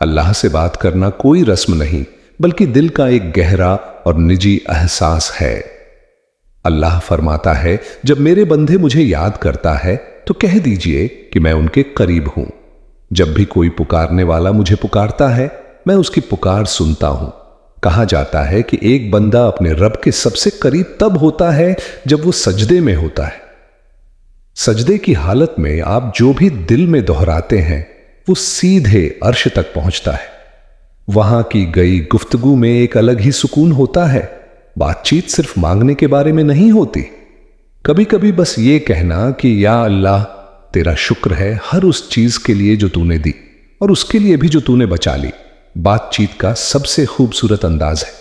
اللہ से बात करना कोई रस्म नहीं बल्कि दिल का एक गहरा और निजी एहसास है। अल्लाह फरमाता है, जब मेरे बंदे मुझे याद करता है तो कह दीजिए कि मैं उनके करीब हूं। जब भी कोई पुकारने वाला मुझे पुकारता है मैं उसकी पुकार सुनता हूं। कहा जाता है कि एक बंदा अपने रब के सबसे करीब तब होता है जब वो सजदे में होता है। सजदे की हालत में आप जो भी दिल में दोहराते हैं वो सीधे अर्श तक पहुंचता है। वहां की गई गुफ्तगू में एक अलग ही सुकून होता है। बातचीत सिर्फ मांगने के बारे में नहीं होती। कभी कभी बस ये कहना कि या अल्लाह, तेरा शुक्र है हर उस चीज के लिए जो तूने दी और उसके लिए भी जो तूने बचा ली, बातचीत का सबसे खूबसूरत अंदाज है।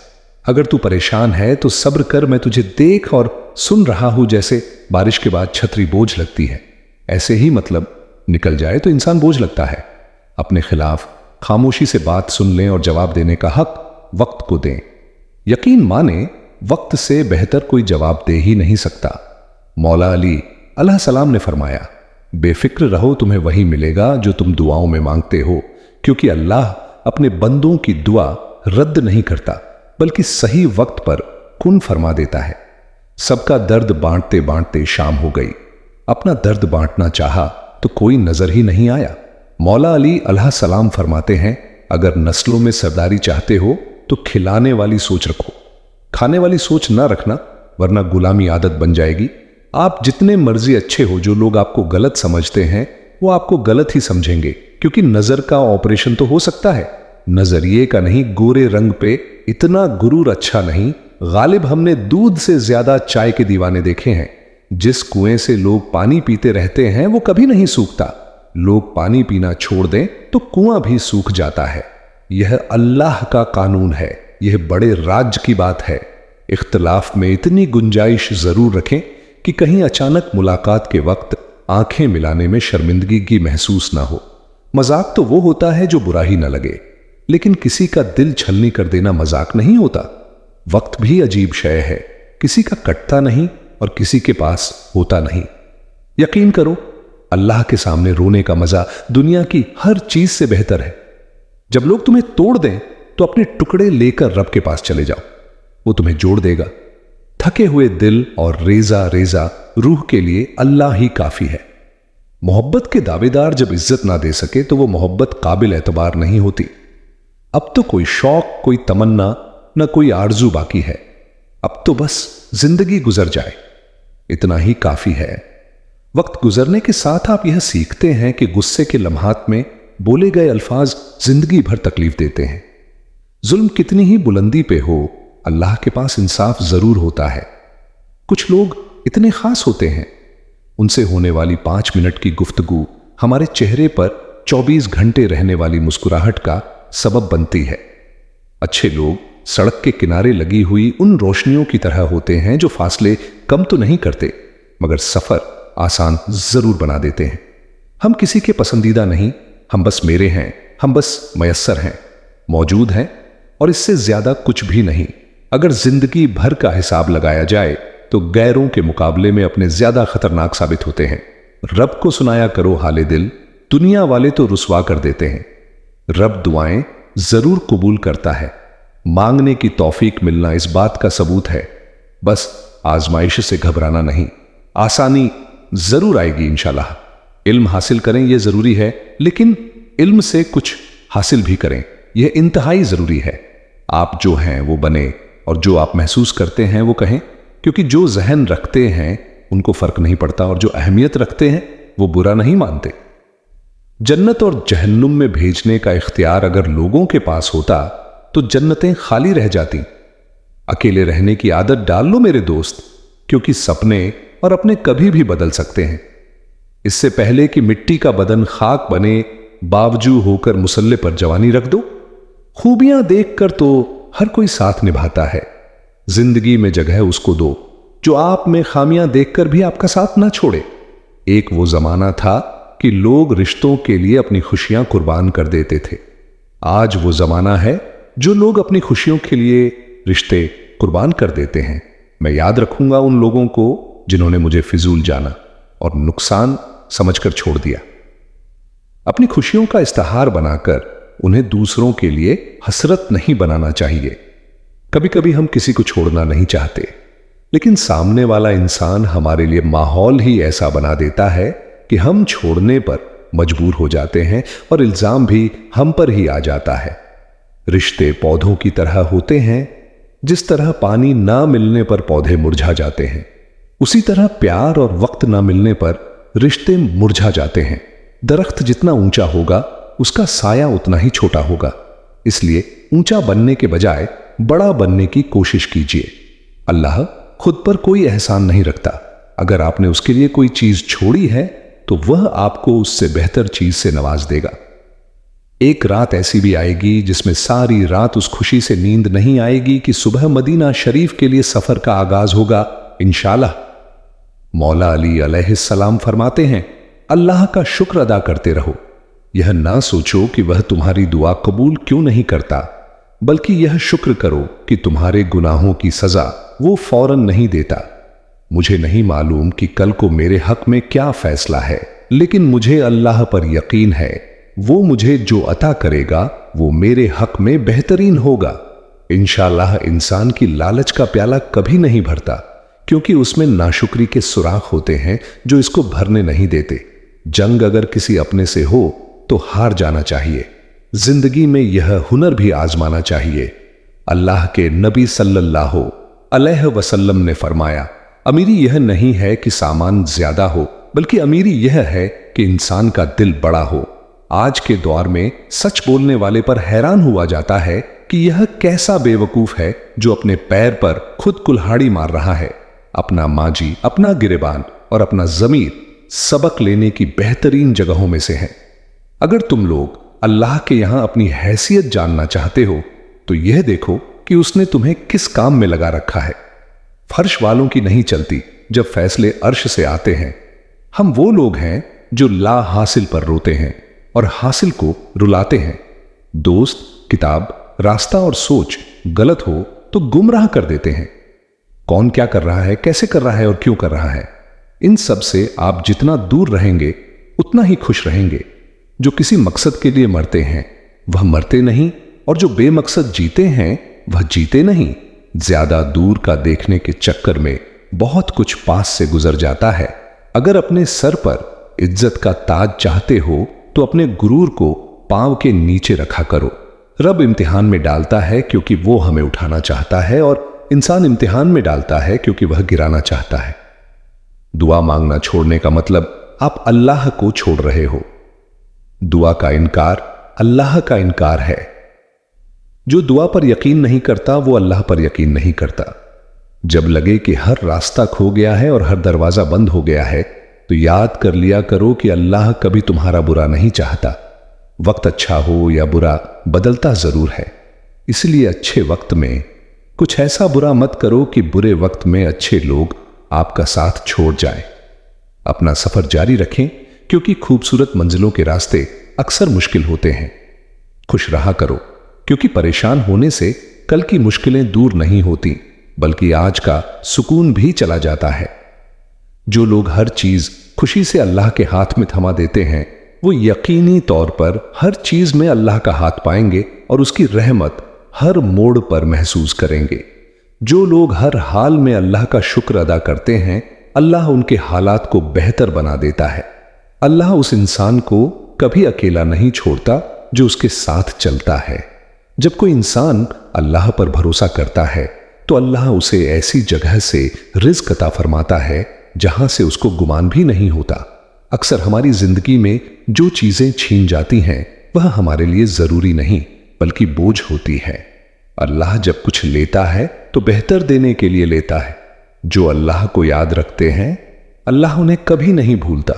अगर तू परेशान है तो सब्र कर, मैं तुझे देख और सुन रहा हूं। जैसे बारिश के बाद छतरी बोझ लगती है, ऐसे ही मतलब निकल जाए तो इंसान बोझ लगता है। अपने खिलाफ खामोशी से बात सुन लें और जवाब देने का हक वक्त को दें। यकीन माने, वक्त से बेहतर कोई जवाब दे ही नहीं सकता। मौला अली अलैहि सलाम ने फरमाया, बेफिक्र रहो, तुम्हें वही मिलेगा जो तुम दुआओं में मांगते हो, क्योंकि अल्लाह अपने बंदों की दुआ रद्द नहीं करता बल्कि सही वक्त पर कुन फरमा देता है। सबका दर्द बांटते बांटते शाम हो गई। अपना दर्द बांटना चाहा तो कोई नजर ही नहीं आया। मौला अली अलैहि सलाम फरमाते हैं, अगर नस्लों में सरदारी चाहते हो तो खिलाने वाली सोच रखो, खाने वाली सोच ना रखना, वरना गुलामी आदत बन जाएगी। आप जितने मर्जी अच्छे हो, जो लोग आपको गलत समझते हैं वो आपको गलत ही समझेंगे, क्योंकि नजर का ऑपरेशन तो हो सकता है, नजरिए का नहीं। गोरे रंग पे इतना गुरूर अच्छा नहीं। गालिब हमने दूध से ज्यादा चाय के दीवाने देखे हैं। जिस कुएं से लोग पानी पीते रहते हैं वो कभी नहीं सूखता। लोग पानी पीना छोड़ दें तो कुआं भी सूख जाता है। यह अल्लाह का कानून है, यह बड़े राज्य की बात है। इख्तिलाफ में इतनी गुंजाइश जरूर रखें कि कहीं अचानक मुलाकात के वक्त आंखें मिलाने में शर्मिंदगी की महसूस ना हो। मजाक तो वो होता है जो बुरा ही ना लगे, लेकिन किसी का दिल छलनी कर देना मजाक नहीं होता। वक्त भी अजीब शय है, किसी का कटता नहीं और किसी के पास होता नहीं। यकीन करो, अल्लाह के सामने रोने का मजा दुनिया की हर चीज से बेहतर है। जब लोग तुम्हें तोड़ दें तो अपने टुकड़े लेकर रब के पास चले जाओ, वो तुम्हें जोड़ देगा। थके हुए दिल और रेजा रेजा रूह के लिए अल्लाह ही काफी है। मोहब्बत के दावेदार जब इज्जत ना दे सके तो वो मोहब्बत काबिल एतबार नहीं होती। अब तो कोई शौक, कोई तमन्ना, न कोई आरजू बाकी है। अब तो बस जिंदगी गुजर जाए, इतना ही काफी है। वक्त गुजरने के साथ आप यह सीखते हैं कि गुस्से के लम्हात में बोले गए अल्फाज जिंदगी भर तकलीफ देते हैं। जुल्म कितनी ही बुलंदी पे हो, अल्लाह के पास इंसाफ जरूर होता है। कुछ लोग इतने खास होते हैं, उनसे होने वाली 5 मिनट की गुफ्तगू हमारे चेहरे पर 24 घंटे रहने वाली मुस्कुराहट का सबब बनती है। अच्छे लोग सड़क के किनारे लगी हुई उन रोशनियों की तरह होते हैं जो फासले कम तो नहीं करते मगर सफर आसान जरूर बना देते हैं। हम किसी के पसंदीदा नहीं, हम बस मेरे हैं, हम बस मयस्सर हैं, मौजूद हैं, और इससे ज्यादा कुछ भी नहीं। अगर जिंदगी भर का हिसाब लगाया जाए तो गैरों के मुकाबले में अपने ज्यादा खतरनाक साबित होते हैं। रब को सुनाया करो हाले दिल, दुनिया वाले तो रुसवा कर देते हैं। रब दुआएं जरूर कबूल करता है। मांगने की तौफीक मिलना इस बात का सबूत है। बस आजमाइश से घबराना नहीं, आसानी जरूर आएगी इंशाल्लाह। इल्म हासिल करें यह जरूरी है, लेकिन इल्म से कुछ हासिल भी करें, यह इंतहाई जरूरी है। आप जो हैं वो बने और जो आप महसूस करते हैं वो कहें, क्योंकि जो जहन रखते हैं उनको फर्क नहीं पड़ता और जो अहमियत रखते हैं वो बुरा नहीं मानते। जन्नत और जहन्नुम में भेजने का इख्तियार अगर लोगों के पास होता तो जन्नतें खाली रह जाती। अकेले रहने की आदत डाल लो मेरे दोस्त, क्योंकि सपने और अपने कभी भी बदल सकते हैं। इससे पहले कि मिट्टी का बदन खाक बने, बावजू होकर मुसल्ले पर जवानी रख दो। खूबियां देखकर तो हर कोई साथ निभाता है, जिंदगी में जगह उसको दो जो आप में खामियां देखकर भी आपका साथ ना छोड़े। एक वो जमाना था कि लोग रिश्तों के लिए अपनी खुशियां कुर्बान कर देते थे। आज वो जमाना है जो लोग अपनी खुशियों के लिए रिश्ते कुर्बान कर देते हैं। मैं याद रखूंगा उन लोगों को जिन्होंने मुझे फिजूल जाना और नुकसान समझकर छोड़ दिया। अपनी खुशियों का इस्तेहार बनाकर उन्हें दूसरों के लिए हसरत नहीं बनाना चाहिए। कभी कभी हम किसी को छोड़ना नहीं चाहते, लेकिन सामने वाला इंसान हमारे लिए माहौल ही ऐसा बना देता है कि हम छोड़ने पर मजबूर हो जाते हैं और इल्जाम भी हम पर ही आ जाता है। रिश्ते पौधों की तरह होते हैं। जिस तरह पानी ना मिलने पर पौधे मुरझा जाते हैं, उसी तरह प्यार और वक्त ना मिलने पर रिश्ते मुरझा जाते हैं। दरख्त जितना ऊंचा होगा, उसका साया उतना ही छोटा होगा। इसलिए ऊंचा बनने के बजाय बड़ा बनने की कोशिश कीजिए। अल्लाह खुद पर कोई एहसान नहीं रखता। अगर आपने उसके लिए कोई चीज छोड़ी है तो वह आपको उससे बेहतर चीज से नवाज देगा। एक रात ऐसी भी आएगी जिसमें सारी रात उस खुशी से नींद नहीं आएगी कि सुबह मदीना शरीफ के लिए सफर का आगाज होगा इंशाअल्लाह। मौला अली अलैहिस्सलाम फरमाते हैं, अल्लाह का शुक्र अदा करते रहो। यह ना सोचो कि वह तुम्हारी दुआ कबूल क्यों नहीं करता, बल्कि यह शुक्र करो कि तुम्हारे गुनाहों की सजा वो फौरन नहीं देता। मुझे नहीं मालूम कि कल को मेरे हक में क्या फैसला है, लेकिन मुझे अल्लाह पर यकीन है वो मुझे जो अता करेगा वो मेरे हक में बेहतरीन होगा। इंशाअल्लाह इंसान की लालच का प्याला कभी नहीं भरता, क्योंकि उसमें नाशुक्री के सुराख होते हैं जो इसको भरने नहीं देते। जंग अगर किसी अपने से हो तो हार जाना चाहिए। जिंदगी में यह हुनर भी आजमाना चाहिए। अल्लाह के नबी सल्लल्लाहु अलैहि वसल्लम ने फरमाया, अमीरी यह नहीं है कि सामान ज्यादा हो, बल्कि अमीरी यह है कि इंसान का दिल बड़ा हो। आज के दौर में सच बोलने वाले पर हैरान हुआ जाता है कि यह कैसा बेवकूफ है जो अपने पैर पर खुद कुल्हाड़ी मार रहा है। अपना माजी, अपना गिरेबान और अपना जमीर सबक लेने की बेहतरीन जगहों में से है। अगर तुम लोग अल्लाह के यहां अपनी हैसियत जानना चाहते हो तो यह देखो कि उसने तुम्हें किस काम में लगा रखा है। फर्श वालों की नहीं चलती जब फैसले अर्श से आते हैं। हम वो लोग हैं जो ला हासिल पर रोते हैं और हासिल को रुलाते हैं। दोस्त, किताब, रास्ता और सोच गलत हो तो गुमराह कर देते हैं। कौन क्या कर रहा है, कैसे कर रहा है और क्यों कर रहा है, इन सब से आप जितना दूर रहेंगे उतना ही खुश रहेंगे। जो किसी मकसद के लिए मरते हैं वह मरते नहीं, और जो बेमकसद जीते हैं वह जीते नहीं। ज्यादा दूर का देखने के चक्कर में बहुत कुछ पास से गुजर जाता है। अगर अपने सर पर इज्जत का ताज चाहते हो तो अपने गुरूर को पांव के नीचे रखा करो। रब इम्तिहान में डालता है क्योंकि वो हमें उठाना चाहता है, और इंसान इम्तिहान में डालता है क्योंकि वह गिराना चाहता है। दुआ मांगना छोड़ने का मतलब आप अल्लाह को छोड़ रहे हो। दुआ का इनकार अल्लाह का इनकार है। जो दुआ पर यकीन नहीं करता वो अल्लाह पर यकीन नहीं करता। जब लगे कि हर रास्ता खो गया है और हर दरवाजा बंद हो गया है तो याद कर लिया करो कि अल्लाह कभी तुम्हारा बुरा नहीं चाहता। वक्त अच्छा हो या बुरा बदलता जरूर है, इसलिए अच्छे वक्त में कुछ ऐसा बुरा मत करो कि बुरे वक्त में अच्छे लोग आपका साथ छोड़ जाएं। अपना सफर जारी रखें, क्योंकि खूबसूरत मंजिलों के रास्ते अक्सर मुश्किल होते हैं। खुश रहा करो, क्योंकि परेशान होने से कल की मुश्किलें दूर नहीं होती, बल्कि आज का सुकून भी चला जाता है। जो लोग हर चीज खुशी से अल्लाह के हाथ में थमा देते हैं वो यकीनी तौर पर हर चीज में अल्लाह का हाथ पाएंगे और उसकी रहमत हर मोड़ पर महसूस करेंगे। जो लोग हर हाल में अल्लाह का शुक्र अदा करते हैं, अल्लाह उनके हालात को बेहतर बना देता है। अल्लाह उस इंसान को कभी अकेला नहीं छोड़ता जो उसके साथ चलता है। जब कोई इंसान अल्लाह पर भरोसा करता है तो अल्लाह उसे ऐसी जगह से रिज़्क अता फरमाता है जहां से उसको गुमान भी नहीं होता। अक्सर हमारी जिंदगी में जो चीजें छीन जाती हैं वह हमारे लिए जरूरी नहीं बल्कि बोझ होती है। अल्लाह जब कुछ लेता है तो बेहतर देने के लिए लेता है। जो अल्लाह को याद रखते हैं अल्लाह उन्हें कभी नहीं भूलता।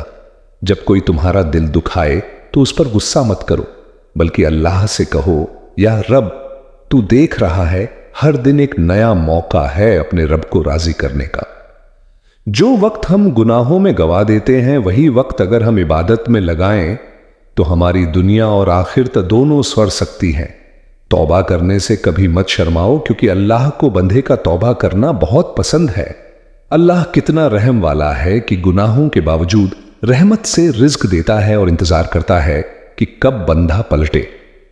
जब कोई तुम्हारा दिल दुखाए तो उस पर गुस्सा मत करो, बल्कि अल्लाह से कहो, या रब तू देख रहा है, हर दिन एक नया मौका है अपने रब को राजी करने का। जो वक्त हम गुनाहों में गवा देते हैं वही वक्त अगर हम इबादत में लगाएं तो हमारी दुनिया और आखिरत दोनों स्वर सकती हैं। तौबा करने से कभी मत शर्माओ, क्योंकि अल्लाह को बंदे का तौबा करना बहुत पसंद है। अल्लाह कितना रहम वाला है कि गुनाहों के बावजूद रहमत से रिज्क देता है और इंतजार करता है कि कब बंदा पलटे।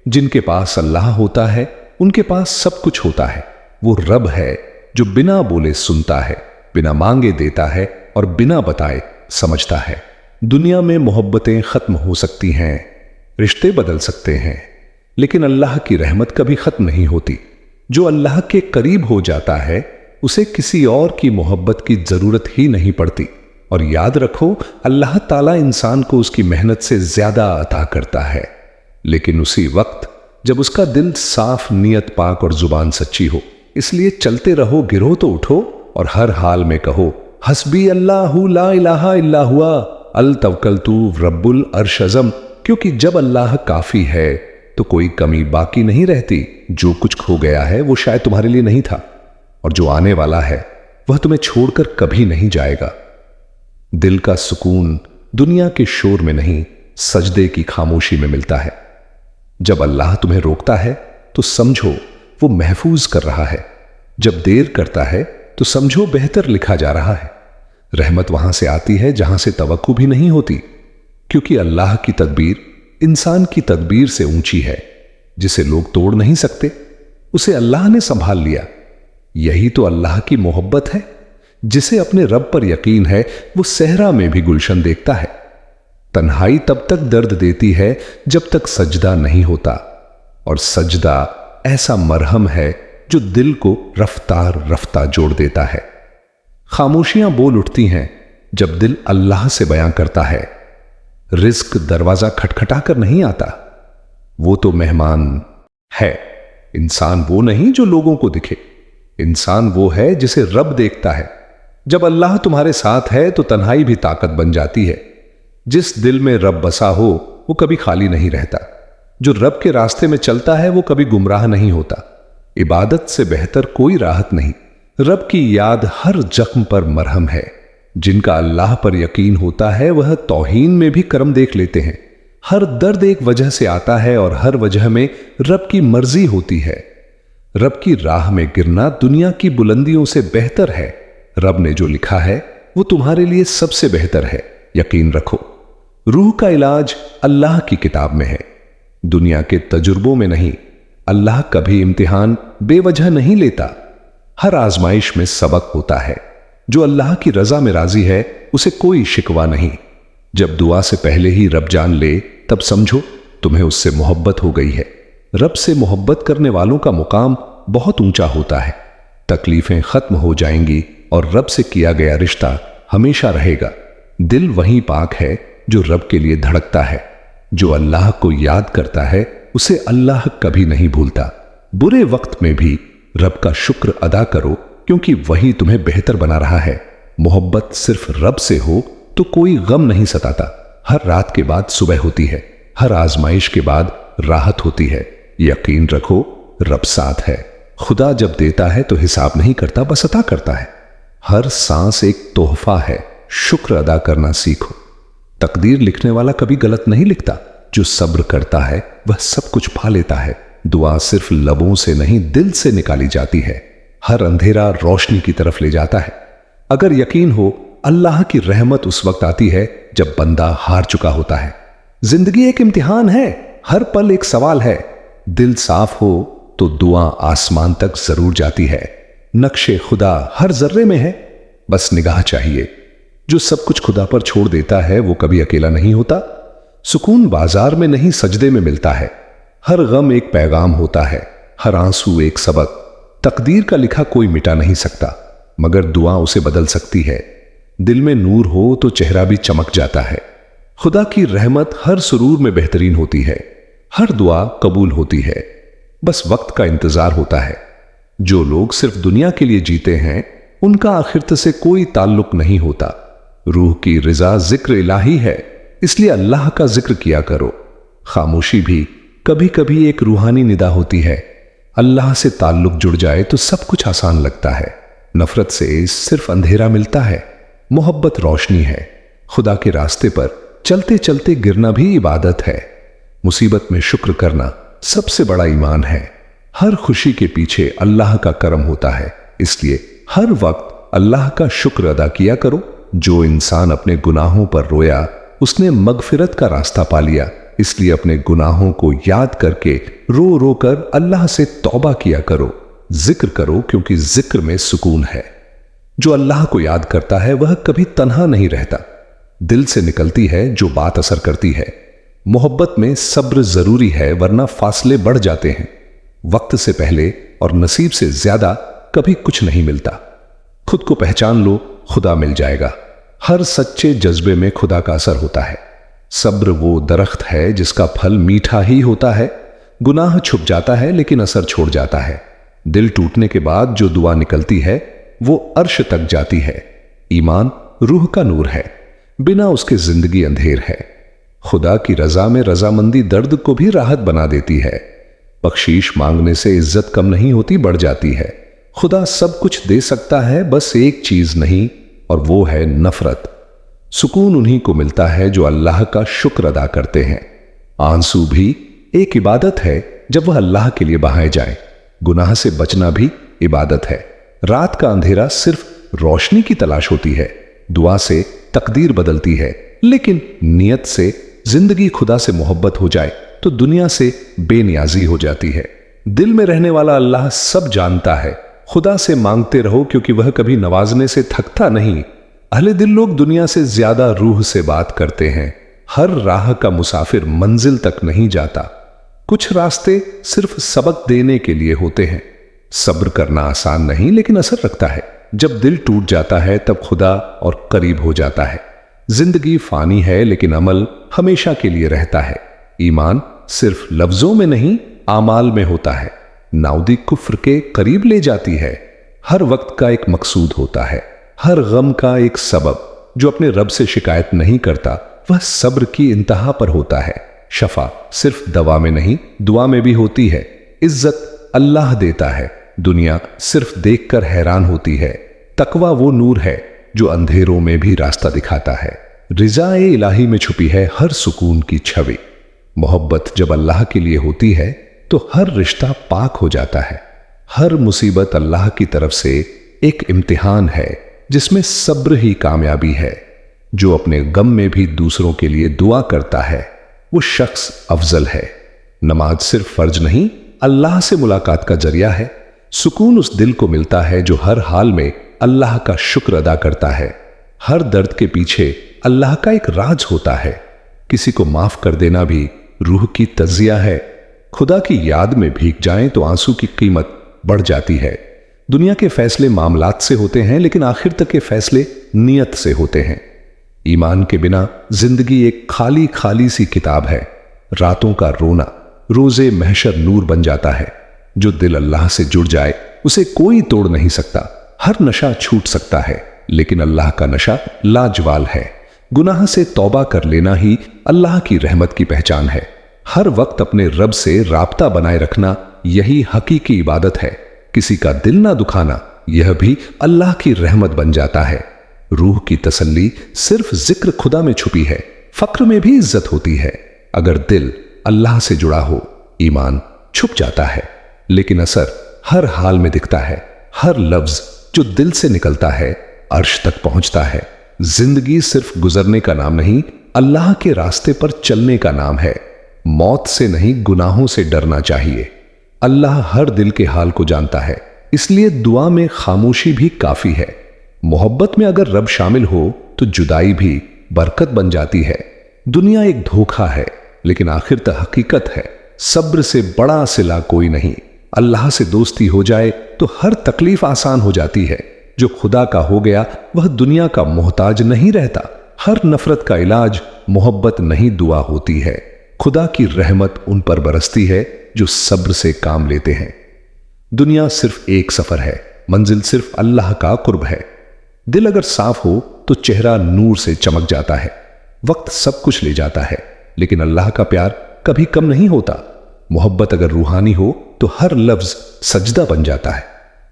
जिनके पास अल्लाह होता है उनके पास सब कुछ होता है। वो रब है जो बिना बोले सुनता है, बिना मांगे देता है और बिना बताए समझता है। दुनिया में मोहब्बतें खत्म हो सकती हैं, रिश्ते बदल सकते हैं, लेकिन अल्लाह की रहमत कभी खत्म नहीं होती। जो अल्लाह के करीब हो जाता है उसे किसी और की मोहब्बत की जरूरत ही नहीं पड़ती। और याद रखो, अल्लाह ताला इंसान को उसकी मेहनत से ज्यादा अता करता है, लेकिन उसी वक्त जब उसका दिल साफ, नियत पाक और जुबान सच्ची हो। इसलिए चलते रहो, गिरो तो उठो और हर हाल में कहो हस्बी अल्लाहु ला इलाहा इल्ला हुआ अल तवक्कलतु रब्बुल अर्श अज़म। क्योंकि जब अल्लाह काफी है तो कोई कमी बाकी नहीं रहती। जो कुछ खो गया है वो शायद तुम्हारे लिए नहीं था, और जो आने वाला है वह तुम्हें छोड़कर कभी नहीं जाएगा। दिल का सुकून दुनिया के शोर में नहीं, सजदे की खामोशी में मिलता है। जब अल्लाह तुम्हें रोकता है तो समझो वो महफूज कर रहा है। जब देर करता है तो समझो बेहतर लिखा जा रहा है। रहमत वहां से आती है जहां से तवक्कु भी नहीं होती, क्योंकि अल्लाह की तदबीर इंसान की तदबीर से ऊंची है। जिसे लोग तोड़ नहीं सकते उसे अल्लाह ने संभाल लिया। यही तो अल्लाह की मोहब्बत है। जिसे अपने रब पर यकीन है वो सहरा में भी गुलशन देखता है। तन्हाई तब तक दर्द देती है जब तक सजदा नहीं होता, और सजदा ऐसा मरहम है जो दिल को रफ्तार रफ्ता जोड़ देता है। खामोशियां बोल उठती हैं जब दिल अल्लाह से बयां करता है। रिज्क दरवाजा खटखटा कर नहीं आता, वो तो मेहमान है। इंसान वो नहीं जो लोगों को दिखे, इंसान वो है जिसे रब देखता है। जब अल्लाह तुम्हारे साथ है तो तन्हाई भी ताकत बन जाती है। जिस दिल में रब बसा हो वो कभी खाली नहीं रहता। जो रब के रास्ते में चलता है वो कभी गुमराह नहीं होता। इबादत से बेहतर कोई राहत नहीं। रब की याद हर जख्म पर मरहम है। जिनका अल्लाह पर यकीन होता है वह तौहीन में भी करम देख लेते हैं। हर दर्द एक वजह से आता है और हर वजह में रब की मर्जी होती है। रब की राह में गिरना दुनिया की बुलंदियों से बेहतर है। रब ने जो लिखा है वो तुम्हारे लिए सबसे बेहतर है। यकीन रखो, रूह का इलाज अल्लाह की किताब में है, दुनिया के तजुर्बों में नहीं। अल्लाह कभी इम्तिहान बेवजह नहीं लेता। हर आजमाइश में सबक होता है। जो अल्लाह की रजा में राजी है उसे कोई शिकवा नहीं। जब दुआ से पहले ही रब जान ले तब समझो तुम्हें उससे मोहब्बत हो गई है। रब से मोहब्बत करने वालों का मुकाम बहुत ऊंचा होता है। तकलीफें खत्म हो जाएंगी और रब से किया गया रिश्ता हमेशा रहेगा। दिल वही पाक है जो रब के लिए धड़कता है। जो अल्लाह को याद करता है उसे अल्लाह कभी नहीं भूलता। बुरे वक्त में भी रब का शुक्र अदा करो, क्योंकि वही तुम्हें बेहतर बना रहा है। मोहब्बत सिर्फ रब से हो तो कोई गम नहीं सताता। हर रात के बाद सुबह होती है, हर आजमाइश के बाद राहत होती है। यकीन रखो, रब साथ है। खुदा जब देता है तो हिसाब नहीं करता, बस अता करता है। हर सांस एक तोहफा है, शुक्र अदा करना सीखो। तकदीर लिखने वाला कभी गलत नहीं लिखता। जो सब्र करता है वह सब कुछ पा लेता है। दुआ सिर्फ लबों से नहीं दिल से निकाली जाती है। हर अंधेरा रोशनी की तरफ ले जाता है। अगर यकीन हो, अल्लाह की रहमत उस वक्त आती है जब बंदा हार चुका होता है। जिंदगी एक इम्तिहान है, हर पल एक सवाल है। दिल साफ हो तो दुआ आसमान तक जरूर जाती है। नक्शे खुदा हर जर्रे में है, बस निगाह चाहिए। जो सब कुछ खुदा पर छोड़ देता है वो कभी अकेला नहीं होता। सुकून बाजार में नहीं सजदे में मिलता है। हर गम एक पैगाम होता है, हर आंसू एक सबक। तकदीर का लिखा कोई मिटा नहीं सकता, मगर दुआ उसे बदल सकती है। दिल में नूर हो तो चेहरा भी चमक जाता है। खुदा की रहमत हर सुरूर में बेहतरीन होती है। हर दुआ कबूल होती है, बस वक्त का इंतजार होता है। जो लोग सिर्फ दुनिया के लिए जीते हैं उनका आखिरत से कोई ताल्लुक नहीं होता। रूह की रिजा जिक्र इलाही है, इसलिए अल्लाह का जिक्र किया करो। खामोशी भी कभी कभी एक रूहानी निदा होती है। अल्लाह से ताल्लुक जुड़ जाए तो सब कुछ आसान लगता है। नफरत से सिर्फ अंधेरा मिलता है, मोहब्बत रोशनी है। खुदा के रास्ते पर चलते चलते गिरना भी इबादत है। मुसीबत में शुक्र करना सबसे बड़ा ईमान है। हर खुशी के पीछे अल्लाह का करम होता है, इसलिए हर वक्त अल्लाह का शुक्र अदा किया करो। जो इंसान अपने गुनाहों पर रोया उसने मगफिरत का रास्ता पा लिया। इसलिए अपने गुनाहों को याद करके रो रो कर अल्लाह से तौबा किया करो, जिक्र करो, क्योंकि जिक्र में सुकून है। जो अल्लाह को याद करता है वह कभी तन्हा नहीं रहता। दिल से निकलती है जो बात असर करती है। मोहब्बत में सब्र जरूरी है, वरना फासले बढ़ जाते हैं। वक्त से पहले और नसीब से ज्यादा कभी कुछ नहीं मिलता। खुद को पहचान लो, खुदा मिल जाएगा। हर सच्चे जज्बे में खुदा का असर होता है। सब्र वो दरख्त है जिसका फल मीठा ही होता है। गुनाह छुप जाता है लेकिन असर छोड़ जाता है। दिल टूटने के बाद जो दुआ निकलती है वो अर्श तक जाती है। ईमान रूह का नूर है, बिना उसके जिंदगी अंधेर है। खुदा की रजा में रजामंदी दर्द को भी राहत बना देती है। बख्शीश मांगने से इज्जत कम नहीं होती, बढ़ जाती है। खुदा सब कुछ दे सकता है, बस एक चीज नहीं, और वो है नफरत। सुकून उन्हीं को मिलता है जो अल्लाह का शुक्र अदा करते हैं। आंसू भी एक इबादत है जब वह अल्लाह के लिए बहाए जाए। गुनाह से बचना भी इबादत है। रात का अंधेरा सिर्फ रोशनी की तलाश होती है। दुआ से तकदीर बदलती है, लेकिन नियत से जिंदगी खुदा से मोहब्बत हो जाए तो दुनिया से बेनियाजी हो जाती है। दिल में रहने वाला अल्लाह सब जानता है। खुदा से मांगते रहो, क्योंकि वह कभी नवाजने से थकता नहीं। अहले दिल लोग दुनिया से ज्यादा रूह से बात करते हैं। हर राह का मुसाफिर मंजिल तक नहीं जाता। कुछ रास्ते सिर्फ सबक देने के लिए होते हैं। सब्र करना आसान नहीं, लेकिन असर रखता है। जब दिल टूट जाता है तब खुदा और करीब हो जाता है। जिंदगी फानी है, लेकिन अमल हमेशा के लिए रहता है। ईमान सिर्फ लफ्जों में नहीं, आमाल में होता है। नाउदी कुफ्र के करीब ले जाती है। हर वक्त का एक मकसूद होता है, हर गम का एक सबब। जो अपने रब से शिकायत नहीं करता वह सब्र की इंतहा पर होता है। शफा सिर्फ दवा में नहीं, दुआ में भी होती है। इज्जत अल्लाह देता है, दुनिया सिर्फ देखकर हैरान होती है। तकवा वो नूर है जो अंधेरों में भी रास्ता दिखाता है। रिज़ाए इलाही में छुपी है हर सुकून की छवि। मोहब्बत जब अल्लाह के लिए होती है तो हर रिश्ता पाक हो जाता है। हर मुसीबत अल्लाह की तरफ से एक इम्तिहान है, जिसमें सब्र ही कामयाबी है। जो अपने गम में भी दूसरों के लिए दुआ करता है वो शख्स अफजल है। नमाज सिर्फ फर्ज नहीं, अल्लाह से मुलाकात का जरिया है। सुकून उस दिल को मिलता है जो हर हाल में अल्लाह का शुक्र अदा करता है। हर दर्द के पीछे अल्लाह का एक राज होता है। किसी को माफ कर देना भी रूह की तजिया है। खुदा की याद में भीग जाएं तो आंसू की कीमत बढ़ जाती है। दुनिया के फैसले मामलात से होते हैं, लेकिन आखिर तक के फैसले नियत से होते हैं। ईमान के बिना जिंदगी एक खाली खाली सी किताब है। रातों का रोना रोजे महशर नूर बन जाता है। जो दिल अल्लाह से जुड़ जाए उसे कोई तोड़ नहीं सकता। हर नशा छूट सकता है, लेकिन अल्लाह का नशा लाजवाल है। गुनाह से तौबा कर लेना ही अल्लाह की रहमत की पहचान है। हर वक्त अपने रब से राब्ता बनाए रखना यही हकीकी इबादत है। किसी का दिल ना दुखाना यह भी अल्लाह की रहमत बन जाता है। रूह की तसल्ली सिर्फ जिक्र खुदा में छुपी है। फक्र में भी इज्जत होती है। अगर दिल अल्लाह से जुड़ा हो, ईमान छुप जाता है, लेकिन असर हर हाल में दिखता है। हर लफ्ज जो दिल से निकलता है अर्श तक पहुंचता है। जिंदगी सिर्फ गुजरने का नाम नहीं, अल्लाह के रास्ते पर चलने का नाम है। मौत से नहीं, गुनाहों से डरना चाहिए। अल्लाह हर दिल के हाल को जानता है, इसलिए दुआ में खामोशी भी काफी है। मोहब्बत में अगर रब शामिल हो तो जुदाई भी बरकत बन जाती है। दुनिया एक धोखा है, लेकिन आखिर तक हकीकत है। सब्र से बड़ा सिला कोई नहीं। अल्लाह से दोस्ती हो जाए तो हर तकलीफ आसान हो जाती है। जो खुदा का हो गया वह दुनिया का मोहताज नहीं रहता। हर नफरत का इलाज मोहब्बत नहीं, दुआ होती है। खुदा की रहमत उन पर बरसती है जो सब्र से काम लेते हैं। दुनिया सिर्फ एक सफर है, मंजिल सिर्फ अल्लाह का कुर्ब है। दिल अगर साफ हो तो चेहरा नूर से चमक जाता है। वक्त सब कुछ ले जाता है, लेकिन अल्लाह का प्यार कभी कम नहीं होता। मोहब्बत अगर रूहानी हो तो हर लफ्ज सजदा बन जाता है।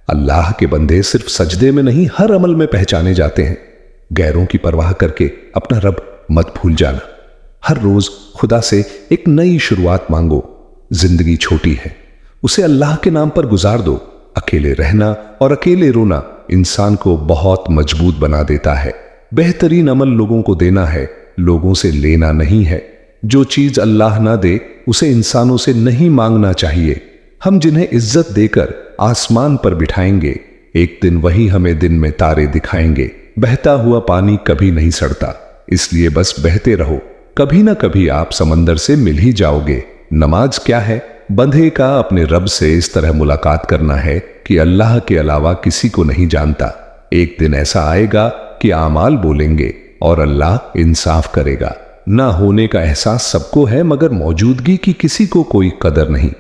अल्लाह के बंदे सिर्फ सजदे में नहीं, हर अमल में पहचाने जाते हैं। गैरों की परवाह करके अपना रब मत भूल जाना। हर रोज खुदा से एक नई शुरुआत मांगो। जिंदगी छोटी है, उसे अल्लाह के नाम पर गुजार दो। अकेले रहना और अकेले रोना इंसान को बहुत मजबूत बना देता है। बेहतरीन अमल लोगों को देना है, लोगों से लेना नहीं है। जो चीज अल्लाह ना दे उसे इंसानों से नहीं मांगना चाहिए। हम जिन्हें इज्जत देकर आसमान पर बिठाएंगे, एक दिन वही हमें दिन में तारे दिखाएंगे। बहता हुआ पानी कभी नहीं सड़ता, इसलिए बस बहते रहो, कभी ना कभी आप समंदर से मिल ही जाओगे। नमाज क्या है? बंधे का अपने रब से इस तरह मुलाकात करना है कि अल्लाह के अलावा किसी को नहीं जानता। एक दिन ऐसा आएगा कि आमाल बोलेंगे और अल्लाह इंसाफ करेगा। ना होने का एहसास सबको है, मगर मौजूदगी की किसी को कोई कदर नहीं।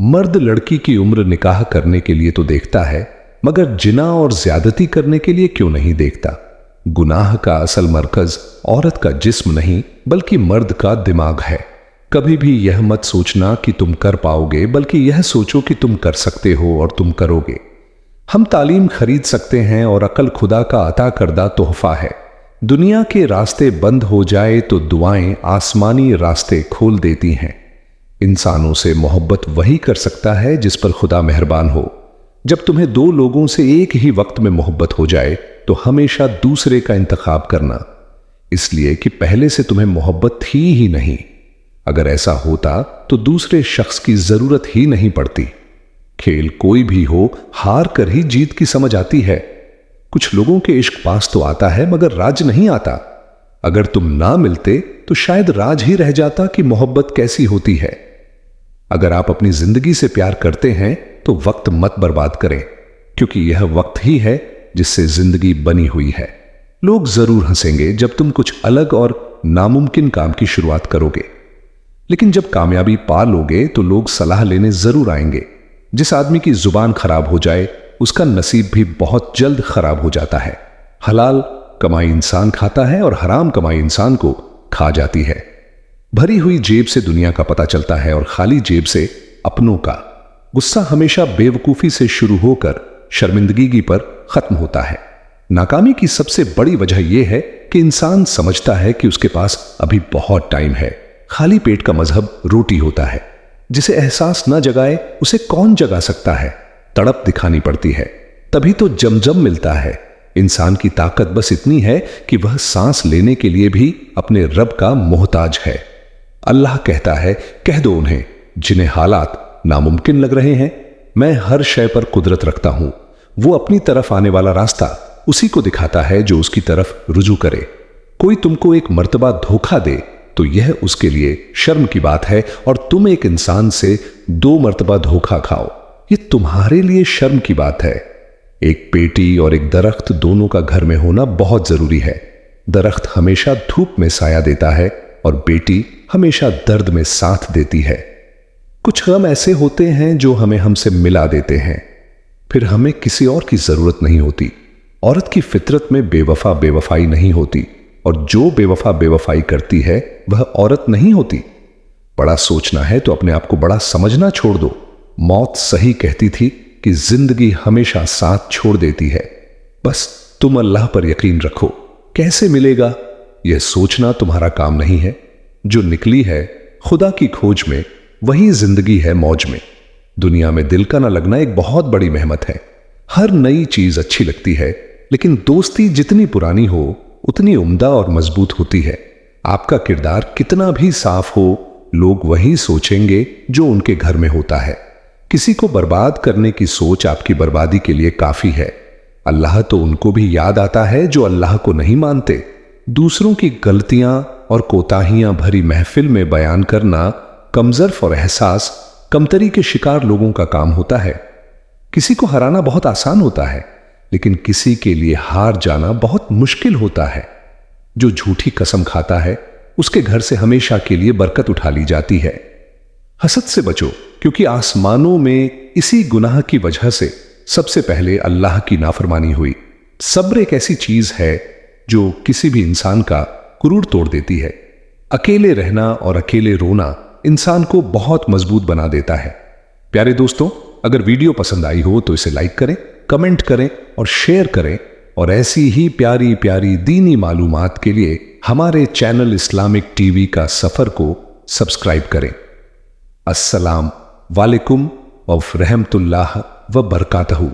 मर्द लड़की की उम्र निकाह करने के लिए तो देखता है, मगर जिना और ज्यादती करने के लिए क्यों नहीं देखता? गुनाह का असल मरकज औरत का जिस्म नहीं, बल्कि मर्द का दिमाग है। कभी भी यह मत सोचना कि तुम कर पाओगे, बल्कि यह सोचो कि तुम कर सकते हो और तुम करोगे। हम तालीम खरीद सकते हैं और अकल खुदा का अता करदा तोहफा है। दुनिया के रास्ते बंद हो जाए तो दुआएं आसमानी रास्ते खोल देती हैं। इंसानों से मोहब्बत वही कर सकता है जिस पर खुदा मेहरबान हो। जब तुम्हें दो लोगों से एक ही वक्त में मोहब्बत हो जाए तो हमेशा दूसरे का इंतखाब करना, इसलिए कि पहले से तुम्हें मोहब्बत थी ही नहीं। अगर ऐसा होता तो दूसरे शख्स की जरूरत ही नहीं पड़ती। खेल कोई भी हो, हार कर ही जीत की समझ आती है। कुछ लोगों के इश्क पास तो आता है, मगर राज नहीं आता। अगर तुम ना मिलते तो शायद राज ही रह जाता कि मोहब्बत कैसी होती है। अगर आप अपनी जिंदगी से प्यार करते हैं तो वक्त मत बर्बाद करें, क्योंकि यह वक्त ही है जिससे जिंदगी बनी हुई है। लोग जरूर हंसेंगे जब तुम कुछ अलग और नामुमकिन काम की शुरुआत करोगे, लेकिन जब कामयाबी पा लोगे तो लोग सलाह लेने जरूर आएंगे। जिस आदमी की जुबान खराब हो जाए उसका नसीब भी बहुत जल्द खराब हो जाता है। हलाल कमाई इंसान खाता है और हराम कमाई इंसान को खा जाती है। भरी हुई जेब से दुनिया का पता चलता है और खाली जेब से अपनों का। गुस्सा हमेशा बेवकूफी से शुरू होकर शर्मिंदगी पर खत्म होता है। नाकामी की सबसे बड़ी वजह यह है कि इंसान समझता है कि उसके पास अभी बहुत टाइम है। खाली पेट का मजहब रोटी होता है। जिसे एहसास न जगाए उसे कौन जगा सकता है? तड़प दिखानी पड़ती है, तभी तो जमजम मिलता है। इंसान की ताकत बस इतनी है कि वह सांस लेने के लिए भी अपने रब का मोहताज है। अल्लाह कहता है, कह दो उन्हें जिन्हें हालात नामुमकिन लग रहे हैं, मैं हर शय पर कुदरत रखता हूं। वो अपनी तरफ आने वाला रास्ता उसी को दिखाता है जो उसकी तरफ रुजू करे। कोई तुमको एक मर्तबा धोखा दे तो यह उसके लिए शर्म की बात है, और तुम एक इंसान से 2 मर्तबा धोखा खाओ, ये तुम्हारे लिए शर्म की बात है। एक पेटी और एक दरख्त दोनों का घर में होना बहुत जरूरी है। दरख्त हमेशा धूप में साया देता है और बेटी हमेशा दर्द में साथ देती है। कुछ गम ऐसे होते हैं जो हमें हमसे मिला देते हैं, फिर हमें किसी और की जरूरत नहीं होती। औरत की फितरत में बेवफा बेवफाई नहीं होती, और जो बेवफा बेवफाई करती है वह औरत नहीं होती। बड़ा सोचना है तो अपने आप को बड़ा समझना छोड़ दो। मौत सही कहती थी कि जिंदगी हमेशा साथ छोड़ देती है। बस तुम अल्लाह पर यकीन रखो। कैसे मिलेगा यह सोचना तुम्हारा काम नहीं है। जो निकली है खुदा की खोज में, वही जिंदगी है मौज में। दुनिया में दिल का ना लगना एक बहुत बड़ी मेहमत है। हर नई चीज अच्छी लगती है, लेकिन दोस्ती जितनी पुरानी हो उतनी उम्दा और मजबूत होती है। आपका किरदार कितना भी साफ हो, लोग वही सोचेंगे जो उनके घर में होता है। किसी को बर्बाद करने की सोच आपकी बर्बादी के लिए काफी है। अल्लाह तो उनको भी याद आता है जो अल्लाह को नहीं मानते। दूसरों की गलतियां और कोताहियां भरी महफिल में बयान करना कमजर्फ और एहसास कमतरी के शिकार लोगों का काम होता है। किसी को हराना बहुत आसान होता है, लेकिन किसी के लिए हार जाना बहुत मुश्किल होता है। जो झूठी कसम खाता है उसके घर से हमेशा के लिए बरकत उठा ली जाती है। हसद से बचो, क्योंकि आसमानों में इसी गुनाह की वजह से सबसे पहले अल्लाह की नाफरमानी हुई। सब्र एक ऐसी चीज है जो किसी भी इंसान का गुरूर तोड़ देती है। अकेले रहना और अकेले रोना इंसान को बहुत मजबूत बना देता है। प्यारे दोस्तों, अगर वीडियो पसंद आई हो तो इसे लाइक करें, कमेंट करें और शेयर करें, और ऐसी ही प्यारी प्यारी दीनी मालूमात के लिए हमारे चैनल इस्लामिक टीवी का सफर को सब्सक्राइब करें। अस्सलाम वालेकुम व रहमतुल्लाह व बरकातहू।